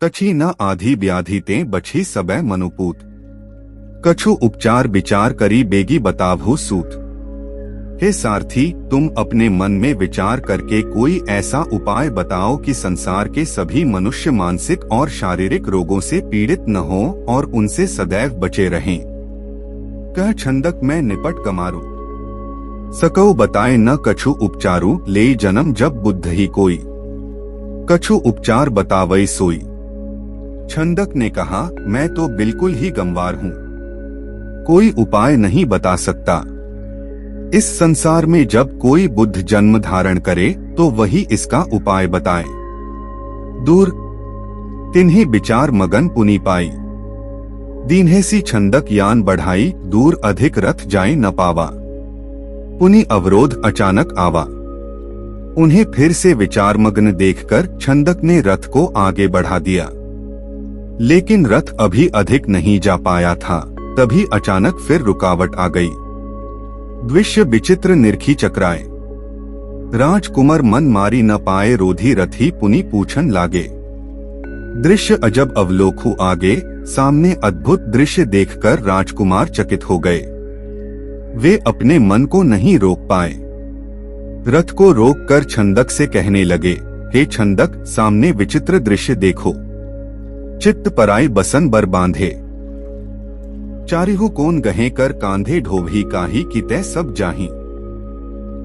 तछी न आधी ब्याधि ते बछी सबे मनुपूत। कछु उपचार विचार करी बेगी बतावहु सूत। हे सारथी, तुम अपने मन में विचार करके कोई ऐसा उपाय बताओ कि संसार के सभी मनुष्य मानसिक और शारीरिक रोगों से पीड़ित न हो और उनसे सदैव बचे रहें। कह छंदक में निपट कमारू। सकौ बताए न कछु उपचारू, ले जन्म जब बुद्ध ही कोई। कछु उपचार बतावई सोई। छंदक ने कहा, मैं तो बिल्कुल ही गंवार हूँ, कोई उपाय नहीं बता सकता। इस संसार में जब कोई बुद्ध जन्म धारण करे तो वही इसका उपाय बताए। दूर तिन्ही विचार मगन पुनि पाई। दीन्हेसी छंदक यान बढ़ाई, दूर अधिक रथ जाए न पावा। पुनि अवरोध अचानक आवा। उन्हें फिर से विचारमग्न देखकर छंदक ने रथ को आगे बढ़ा दिया, लेकिन रथ अभी अधिक नहीं जा पाया था। तभी अचानक फिर रुकावट आ गई। दृश्य विचित्र निरखी चक्राए। राजकुमार मन मारी न पाए, रोधी रथी पुनि पूछन लागे। दृश्य अजब अवलोकु आगे, सामने अद्भुत दृश्य देखकर राजकुमार चकित हो गए। वे अपने मन को नहीं रोक पाए। रथ को रोककर छंदक से कहने लगे, हे छंदक, सामने विचित्र दृश्य देखो। चित्त पराई बसन बर बांधे। चारिहु कोन गहे कर कांधे, ढोभी काही किते सब जाही।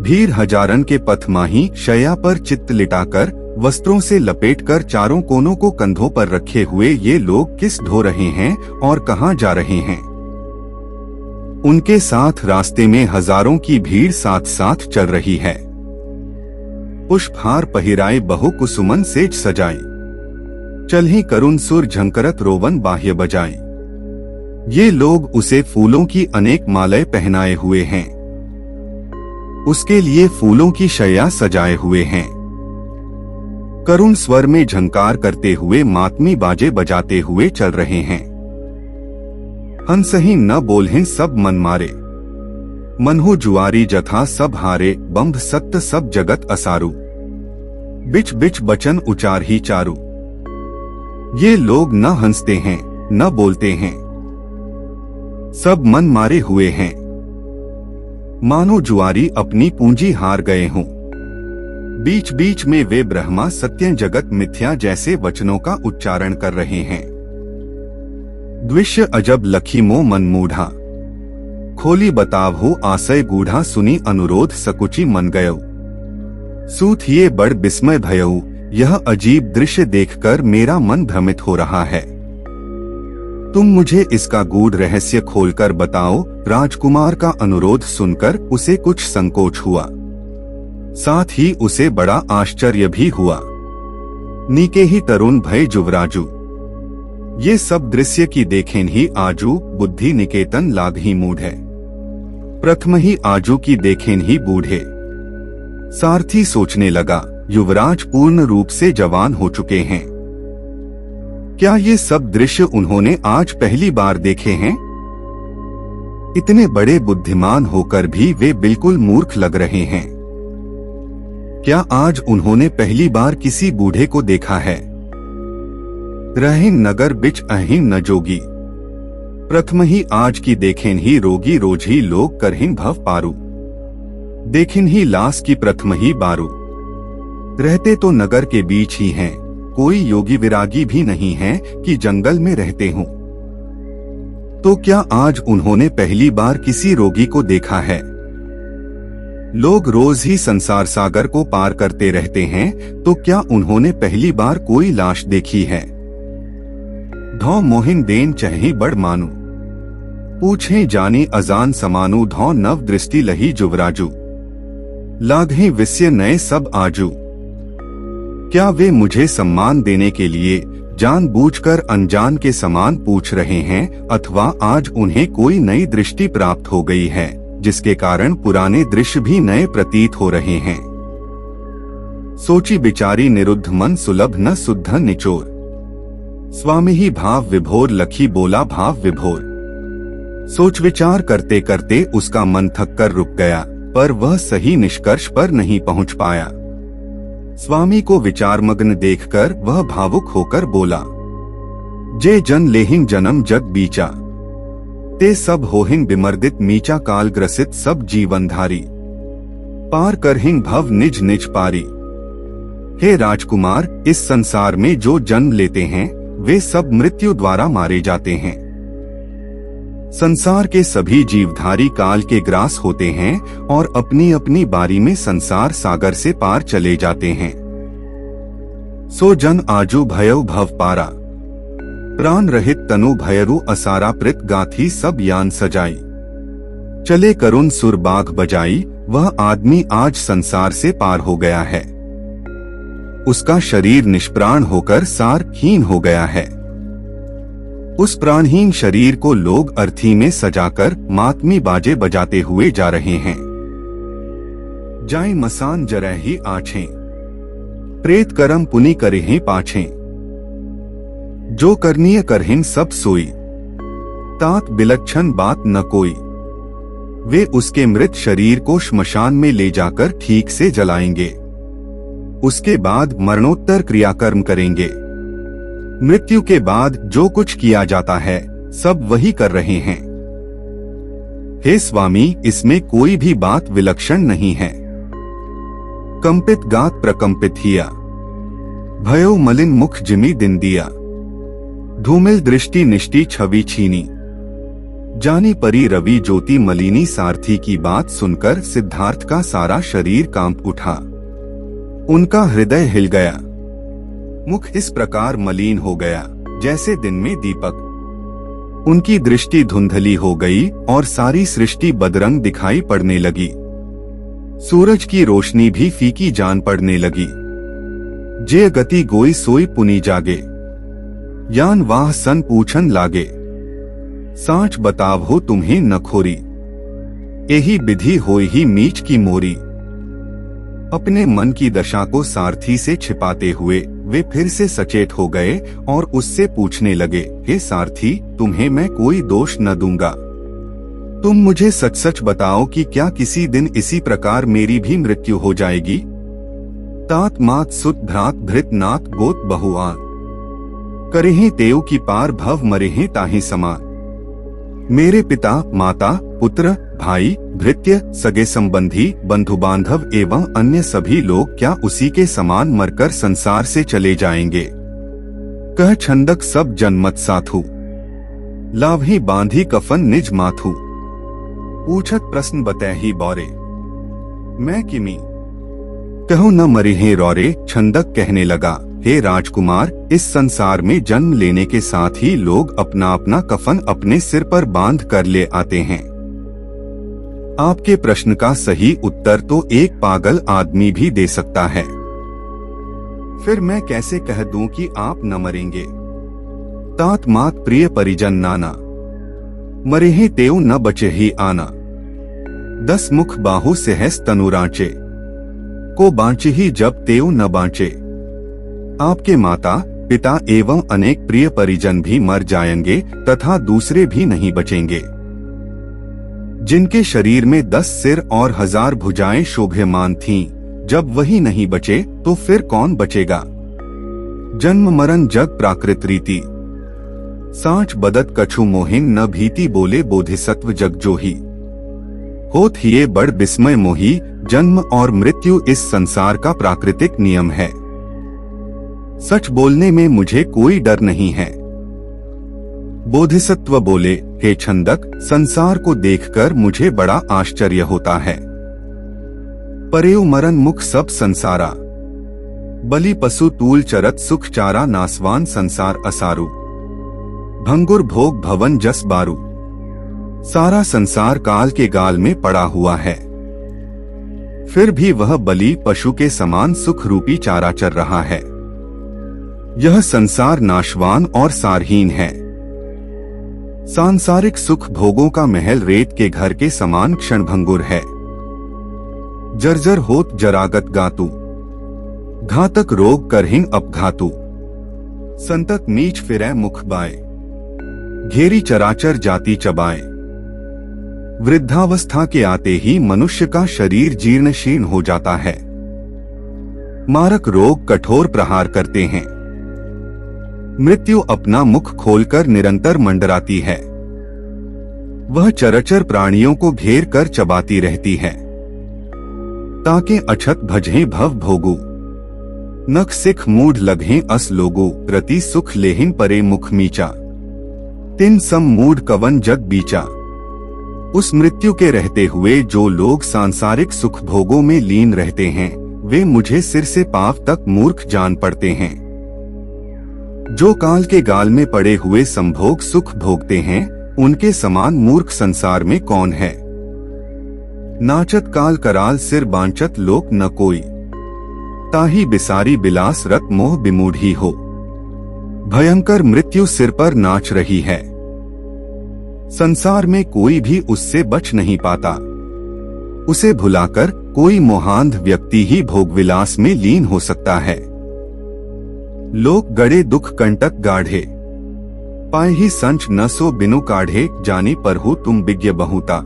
भीड़ हजारन के पथ माही, शैया पर चित्त लिटाकर वस्त्रों से लपेटकर चारों कोनों को कंधों पर रखे हुए ये लोग किस ढो रहे हैं और कहां जा रहे हैं। उनके साथ रास्ते में हजारों की भीड़ साथ साथ चल रही है। पुष्पहार पहिराए बहु कुसुमन सेज सजाए। चलही करुण सुर झंकरत रोवन बाह्य बजाए। ये लोग उसे फूलों की अनेक मालाएं पहनाए हुए हैं, उसके लिए फूलों की शैया सजाए हुए हैं। करुण स्वर में झंकार करते हुए मातमी बाजे बजाते हुए चल रहे हैं। हंस ही न बोलहिं सब मन मारे। मनहु जुआरी जथा सब हारे, बंभ सत्य सब जगत असारू। बिच बिच बचन उचार ही चारू। ये लोग न हंसते हैं न बोलते हैं, सब मन मारे हुए हैं, मानो जुआरी अपनी पूंजी हार गए हों। बीच बीच में वे ब्रह्मा सत्य जगत मिथ्या जैसे वचनों का उच्चारण कर रहे हैं। दृश्य अजब लखी मो मन मूढ़ा। खोली बतावहु आशय गूढ़ा, सुनी अनुरोध सकुची मन गयो। सूत ये बड़ विस्मय भयऊ, यह अजीब दृश्य देखकर मेरा मन भ्रमित हो रहा है। तुम मुझे इसका गूढ़ रहस्य खोलकर बताओ। राजकुमार का अनुरोध सुनकर उसे कुछ संकोच हुआ, साथ ही उसे बड़ा आश्चर्य भी हुआ। नीके ही तरुण भय जुवराजू। ये सब दृश्य की देखें ही आजू, बुद्धि निकेतन लाग ही मूढ़े। प्रथम ही आजू की देखें ही बूढ़े। सारथी सोचने लगा, युवराज पूर्ण रूप से जवान हो चुके हैं। क्या ये सब दृश्य उन्होंने आज पहली बार देखे हैं? इतने बड़े बुद्धिमान होकर भी वे बिल्कुल मूर्ख लग रहे हैं। क्या आज उन्होंने पहली बार किसी बूढ़े को देखा है? रहें नगर बिच अहिं न जोगी। प्रथम ही आज की देखें ही रोगी, रोज ही लोग करहिं भव पारू। देखें ही लास की प्रथम ही बारू। रहते तो नगर के बीच ही हैं, कोई योगी विरागी भी नहीं है कि जंगल में रहते हों। तो क्या आज उन्होंने पहली बार किसी रोगी को देखा है? लोग रोज ही संसार सागर को पार करते रहते हैं, तो क्या उन्होंने पहली बार कोई लाश देखी है? धौ मोहिन देन चहे बड़ मानू, पूछे जाने अजान समानू। धौ नव दृष्टि लही जुवराजू, लागे विषय नए सब आजू। क्या वे मुझे सम्मान देने के लिए जानबूझकर अनजान के समान पूछ रहे हैं, अथवा आज उन्हें कोई नई दृष्टि प्राप्त हो गई है, जिसके कारण पुराने दृश्य भी नए प्रतीत हो रहे हैं? सोची विचारी निरुद्ध मन, सुलभ न शुद्ध निचोर। स्वामी ही भाव विभोर, लखी बोला भाव विभोर। सोच विचार करते करते उसका मन थक कर रुक गया, पर वह सही निष्कर्ष पर नहीं पहुंच पाया। स्वामी को विचारमग्न देखकर वह भावुक होकर बोला, जे जन लेहिन जन्म जग बीचा, ते सब होहिन बिमर्दित मीचा काल ग्रसित सब जीवनधारी, पार करहिन भव निज निज पारी। हे राजकुमार, इस संसार में जो जन्म लेते हैं वे सब मृत्यु द्वारा मारे जाते हैं। संसार के सभी जीवधारी काल के ग्रास होते हैं और अपनी अपनी बारी में संसार सागर से पार चले जाते हैं। सो जन आजू भयउ भव पारा, प्राण रहित तनु भयरु असारा प्रित गाथी सब यान सजाई। चले करुण सुर बाघ बजाई, वह आदमी आज संसार से पार हो गया है। उसका शरीर निष्प्राण होकर सारहीन हो गया है। उस प्राणहीन शरीर को लोग अर्थी में सजाकर मातमी बाजे बजाते हुए जा रहे हैं। जाए मसान जरही आछें, प्रेत करम पुनि करें पाछें, जो करनीय करहिन सब सोई, तात बिलक्षण बात न कोई। वे उसके मृत शरीर को श्मशान में ले जाकर ठीक से जलाएंगे। उसके बाद मरणोत्तर क्रियाकर्म करेंगे। मृत्यु के बाद जो कुछ किया जाता है सब वही कर रहे हैं। हे स्वामी, इसमें कोई भी बात विलक्षण नहीं है। कंपित गात प्रकंपित हिया, भयो मलिन मुख जिमी दिन दिया, धूमिल दृष्टि निष्ठि छवि छीनी, जानी परी रवि ज्योति मलिनी। सारथी की बात सुनकर सिद्धार्थ का सारा शरीर कांप उठा। उनका हृदय हिल गया। मुख इस प्रकार मलिन हो गया जैसे दिन में दीपक। उनकी दृष्टि धुंधली हो गई और सारी सृष्टि बदरंग दिखाई पड़ने लगी। सूरज की रोशनी भी फीकी जान पड़ने लगी। जे गति गोई सोई पुनी जागे, यान वाह सन पूछन लागे। सांच बताव हो तुम्हें नखोरी, यही विधि होई ही मीच की मोरी। अपने मन की दशा को सारथी से छिपाते हुए वे फिर से सचेत हो गए और उससे पूछने लगे, हे सारथी, तुम्हें मैं कोई दोष न दूंगा। तुम मुझे सच सच बताओ कि क्या किसी दिन इसी प्रकार मेरी भी मृत्यु हो जाएगी? तात मात सुत भ्रात भृत नात गोत बहुआन, करेहें तेव की पार भव मरेहें ताहि समान। मेरे पिता, माता, पुत्र, भाई, भृत्य, सगे संबंधी, बंधु बांधव एवं अन्य सभी लोग क्या उसी के समान मरकर संसार से चले जाएंगे? कह छंदक सब जनमत साथु, लाभही बांधी कफन निज माथु। पूछत प्रश्न बतैही बौरे, मैं किमी कहूँ न मरे हैं रौरे। छंदक कहने लगा, हे राजकुमार, इस संसार में जन्म लेने के साथ ही लोग अपना अपना कफन अपने सिर पर बांध कर ले आते हैं। आपके प्रश्न का सही उत्तर तो एक पागल आदमी भी दे सकता है। फिर मैं कैसे कह दूं कि आप न मरेंगे? तात मात प्रिय परिजन नाना, मरे हैं तेव न बचे ही आना। 10 मुख बाहु सहस तनुरांचे, को बांचे ही जब तेव न बांचे। आपके माता, पिता एवं अनेक प्रिय परिजन भी मर जाएंगे तथा दूसरे भी नहीं बचेंगे। जिनके शरीर में 10 सिर और 1000 भुजाएं शोभ्यमान थीं, जब वही नहीं बचे तो फिर कौन बचेगा? जन्म मरण जग प्राकृत रीति, सांच बदत कछु मोहिन न भीति। बोले बोधिसत्व जग जोही, होत हिये बड़ विस्मय मोही। जन्म और मृत्यु इस संसार का प्राकृतिक नियम है। सच बोलने में मुझे कोई डर नहीं है। बोधिसत्व बोले, हे छंदक, संसार को देखकर मुझे बड़ा आश्चर्य होता है। परेव मरण मुख सब संसारा, बलि पशु तूल चरत सुख चारा। नासवान संसार असारु, भंगुर भोग भवन जस बारू। सारा संसार काल के गाल में पड़ा हुआ है, फिर भी वह बलि पशु के समान सुख रूपी चारा चर रहा है। यह संसार नाशवान और सारहीन है। सांसारिक सुख भोगों का महल रेत के घर के समान क्षणभंगुर है। जर्जर होत जरागत गातु, घातक रोग करहिन अपघातु। संतत नीच फिरै मुख बाय, घेरी चराचर जाति चबाए। वृद्धावस्था के आते ही मनुष्य का शरीर जीर्ण शीर्ण हो जाता है। मारक रोग कठोर प्रहार करते हैं। मृत्यु अपना मुख खोलकर निरंतर मंडराती है। वह चरचर प्राणियों को घेर कर चबाती रहती है। ताके अछत भजें भव भोगु, नख सिख मूढ़ लगें अस लोगु, रति सुख लेहिन परे मुख मीचा, तिन सम मूढ़ कवन जग बीचा। उस मृत्यु के रहते हुए जो लोग सांसारिक सुख भोगों में लीन रहते हैं, वे मुझे सिर से पांव तक मूर्ख जान पड़ते हैं। जो काल के गाल में पड़े हुए संभोग सुख भोगते हैं, उनके समान मूर्ख संसार में कौन है। नाचत काल कराल सिर बांचत लोक न कोई, ताही बिसारी बिलास रत मोह बिमूढ़ी हो। भयंकर मृत्यु सिर पर नाच रही है। संसार में कोई भी उससे बच नहीं पाता। उसे भुलाकर कोई मोहांध व्यक्ति ही भोगविलास में लीन हो सकता है। लोक गड़े दुख कंटक गाढ़े, पाए ही संच न सो बिनु काढ़े, जानी परहु तुम विज्ञ बहुता,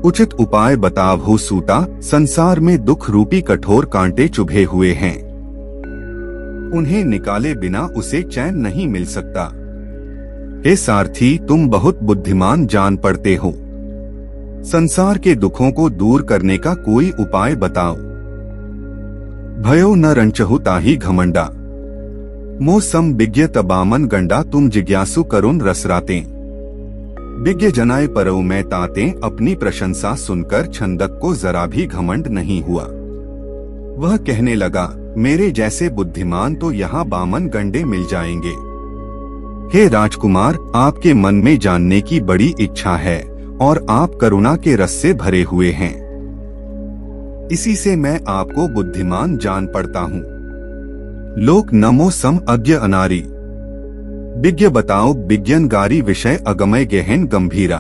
उचित उपाय बतावहु सूता। संसार में दुख रूपी कठोर कांटे चुभे हुए हैं, उन्हें निकाले बिना उसे चैन नहीं मिल सकता। हे सारथी, तुम बहुत बुद्धिमान जान पड़ते हो। संसार के दुखों को दूर करने का कोई उपाय बताओ। भयो न रंचहु ताही घमंडा, मो सम विज्ञ तबामन गंडा, तुम जिज्ञासु करुण रसराते, विज्ञ जनाए परौ मैं ताते। अपनी प्रशंसा सुनकर छंदक को जरा भी घमंड नहीं हुआ। वह कहने लगा, मेरे जैसे बुद्धिमान तो यहाँ बामन गंडे मिल जाएंगे। हे राजकुमार, आपके मन में जानने की बड़ी इच्छा है और आप करुणा के रस से भरे हुए हैं। इसी से मैं आपको बुद्धिमान जान पड़ता हूँ। लोक नमो सम अज्ञ अनारी, विज्ञ बताओ विज्ञानगारी विषय अगमय गहन गंभीरा।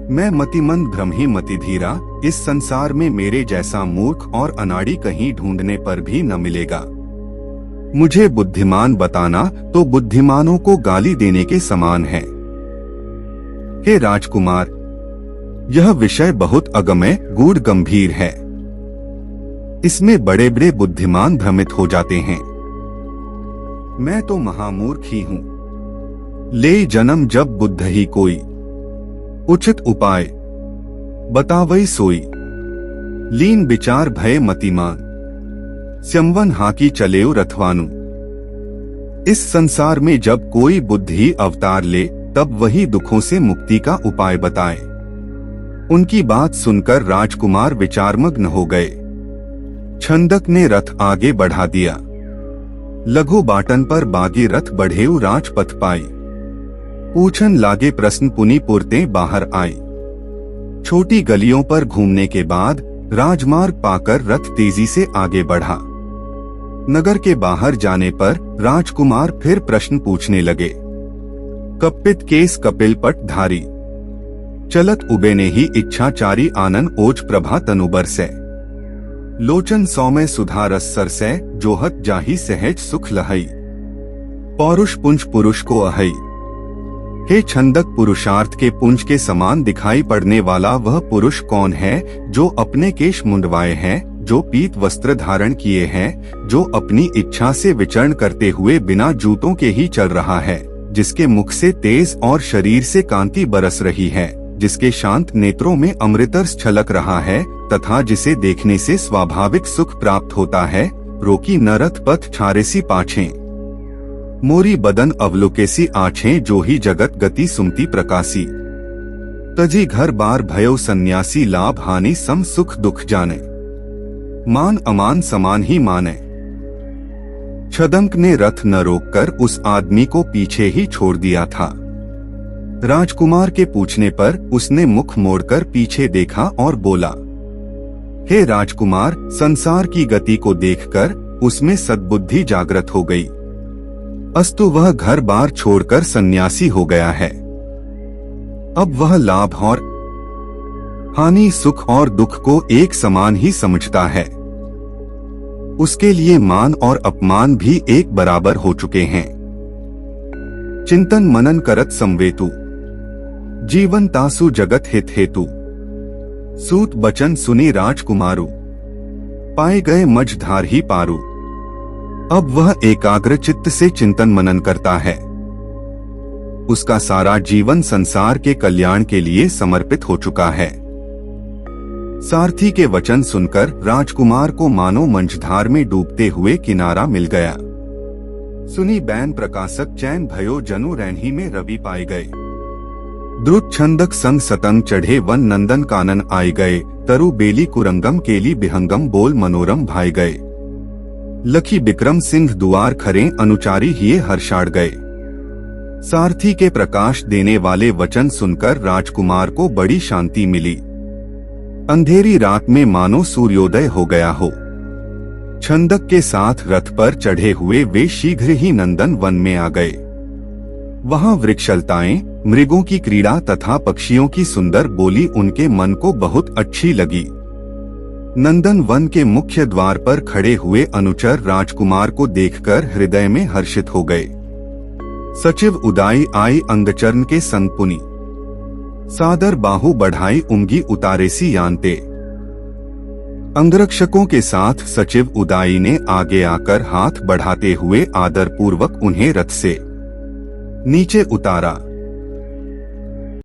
मैं मतिमंद भ्रमही मतिधीरा, इस संसार में मेरे जैसा मूर्ख और अनाड़ी कहीं ढूंढने पर भी न मिलेगा। मुझे बुद्धिमान बताना तो बुद्धिमानों को गाली देने के समान है। हे राजकुमार, यह विषय बहुत अगमय गूढ़ गंभीर है। इसमें बड़े बड़े बुद्धिमान भ्रमित हो जाते हैं। मैं तो महामूर्ख ही हूँ। ले जन्म जब बुद्ध ही कोई, उचित उपाय बतावई सोई। लीन विचार भय मतिमान, स्यंवन हाकी चलेउ रथवानु। इस संसार में जब कोई बुद्धि अवतार ले, तब वही दुखों से मुक्ति का उपाय बताए। उनकी बात सुनकर राजकुमार विचारमग्न हो गए। छंदक ने रथ आगे बढ़ा दिया। लघु बाटन पर बागी रथ बढ़ेउ राजपथ पाई। पूछन लागे प्रश्न पुनि पुरतें बाहर आई। छोटी गलियों पर घूमने के बाद राजमार्ग पाकर रथ तेजी से आगे बढ़ा। नगर के बाहर जाने पर राजकुमार फिर प्रश्न पूछने लगे। कपित केस कपिल पट धारी, चलत उबेने ही इच्छाचारी आनन ओज प्रभा तनुबर से। लोचन सौमय सुधा रस सरसै, जोहत जाही सहज सुख लहई। पौरुष पुंज पुरुष को अहई। हे छंदक, पुरुषार्थ के पुंज के समान दिखाई पड़ने वाला वह पुरुष कौन है जो अपने केश मुंडवाए हैं, जो पीत वस्त्र धारण किए हैं, जो अपनी इच्छा से विचरण करते हुए बिना जूतों के ही चल रहा है, जिसके मुख से तेज और शरीर से कांति बरस रही है, जिसके शांत नेत्रों में अमृतरस छलक रहा है तथा जिसे देखने से स्वाभाविक सुख प्राप्त होता है। रोकी नरथ पथ छारेसी पाछे, मोरी बदन अवलोकेसी आँखें, जो ही जगत गति सुमती प्रकाशी। तजी घर बार भयो सन्यासी, लाभ हानि सम सुख दुख जाने। मान अमान समान ही माने। छदंक ने रथ न रोककर उस आदमी को पीछे ही छोड़ दिया था। राजकुमार के पूछने पर उसने मुख मोड़कर पीछे देखा और बोला, हे राजकुमार, संसार की गति को देखकर उसमें सद्बुद्धि जागृत हो गई। अस्तु वह घर बार छोड़कर सन्यासी हो गया है। अब वह लाभ और हानि, सुख और दुख को एक समान ही समझता है। उसके लिए मान और अपमान भी एक बराबर हो चुके हैं। चिंतन मनन करत संवेतु, जीवन तासु जगत हित हेतु। सूत बचन सुनी राजकुमारु, पाए गए मझधार ही पारू। अब वह एकाग्र चित्त से चिंतन मनन करता है। उसका सारा जीवन संसार के कल्याण के लिए समर्पित हो चुका है। सारथी के वचन सुनकर राजकुमार को मानो मंझधार में डूबते हुए किनारा मिल गया। सुनी बैन प्रकाशक चैन भयो जनु रैन्ही में रवि पाए गए। द्रुत छंदक संग सतंग चढ़े वन नंदन कानन आए गए। तरु बेली कुरंगम केली बिहंगम बोल मनोरम भाई गए। लखी बिक्रम सिंह दुआर खरे अनुचारी हिये हर्षाड़ गए। सारथी के प्रकाश देने वाले वचन सुनकर राजकुमार को बड़ी शांति मिली। अंधेरी रात में मानो सूर्योदय हो गया हो। छंदक के साथ रथ पर चढ़े हुए वे शीघ्र ही नंदन वन में आ गए। वहां वृक्षलताएं, मृगों की क्रीड़ा तथा पक्षियों की सुंदर बोली उनके मन को बहुत अच्छी लगी। नंदन वन के मुख्य द्वार पर खड़े हुए अनुचर राजकुमार को देखकर हृदय में हर्षित हो गए। सचिव उदाई आई अंगचरण के संग पुनि। सादर बाहु बढ़ाई उमगी उतारेसी यानते। अंगरक्षकों के साथ सचिव उदाई ने आगे आकर हाथ बढ़ाते हुए आदर पूर्वक उन्हें रथ से नीचे उतारा।